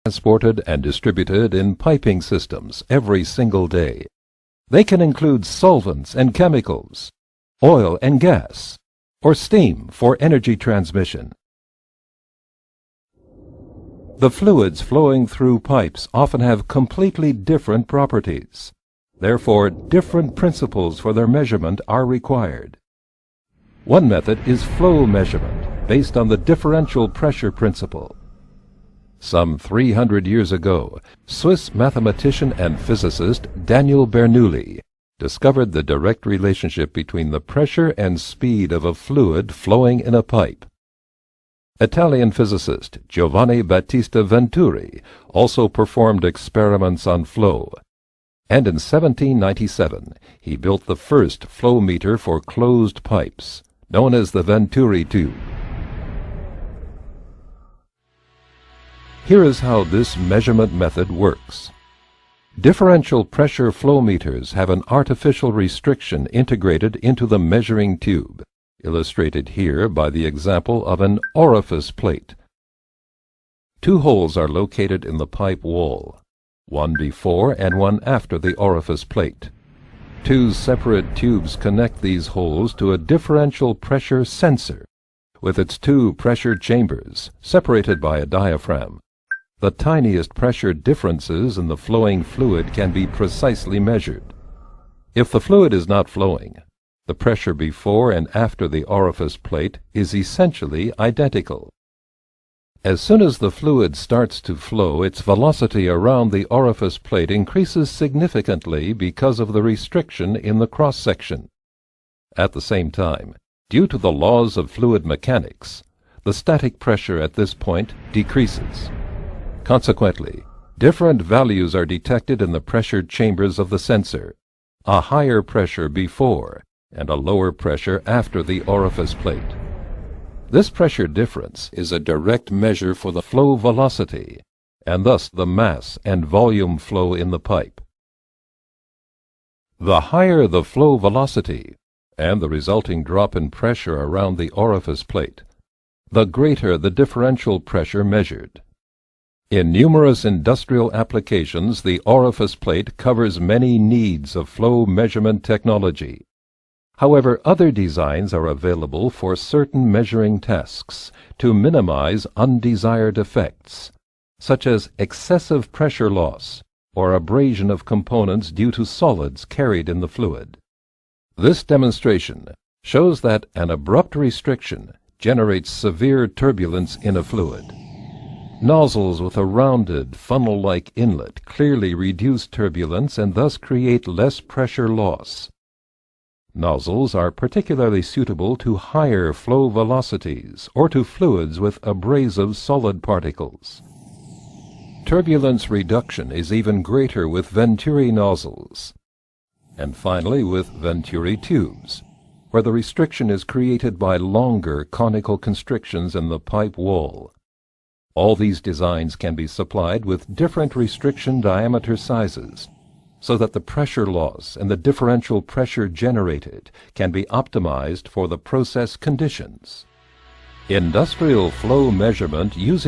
transported and distributed in piping systems every single day. They can include solvents and chemicals, oil and gas, or steam for energy transmission. The fluids flowing through pipes often have completely different properties. Therefore, different principles for their measurement are required. One method is flow measurement, based on the differential pressure principle. Some 300 years ago, Swiss mathematician and physicist Daniel Bernoulli discovered the direct relationship between the pressure and speed of a fluid flowing in a pipe. Italian physicist Giovanni Battista Venturi also performed experiments on flow, and in 1797 he built the first flow meter for closed pipes, known as the venturi tube. Here is how this measurement method works. Differential pressure flow meters have an artificial restriction integrated into the measuring tube, illustrated here by the example of an orifice plate. Two holes are located in the pipe wall, one before and one after the orifice plate. Two separate tubes connect these holes to a differential pressure sensor, with its two pressure chambers separated by a diaphragm. The tiniest pressure differences in the flowing fluid can be precisely measured. If the fluid is not flowing, the pressure before and after the orifice plate is essentially identical. As soon as the fluid starts to flow, its velocity around the orifice plate increases significantly because of the restriction in the cross-section. At the same time, due to the laws of fluid mechanics, the static pressure at this point decreases. Consequently, different values are detected in the pressure chambers of the sensor, a higher pressure before and a lower pressure after the orifice plate. This pressure difference is a direct measure for the flow velocity, and thus the mass and volume flow in the pipe. The higher the flow velocity, and the resulting drop in pressure around the orifice plate, the greater the differential pressure measured. In numerous industrial applications, the orifice plate covers many needs of flow measurement technology. However, other designs are available for certain measuring tasks to minimize undesired effects, such as excessive pressure loss or abrasion of components due to solids carried in the fluid. This demonstration shows that an abrupt restriction generates severe turbulence in a fluid. Nozzles with a rounded, funnel-like inlet clearly reduce turbulence and thus create less pressure loss. Nozzles are particularly suitable to higher flow velocities or to fluids with abrasive solid particles. Turbulence reduction is even greater with venturi nozzles, and finally with venturi tubes, where the restriction is created by longer conical constrictions in the pipe wall. All these designs can be supplied with different restriction diameter sizes, so that the pressure loss and the differential pressure generated can be optimized for the process conditions. Industrial flow measurement using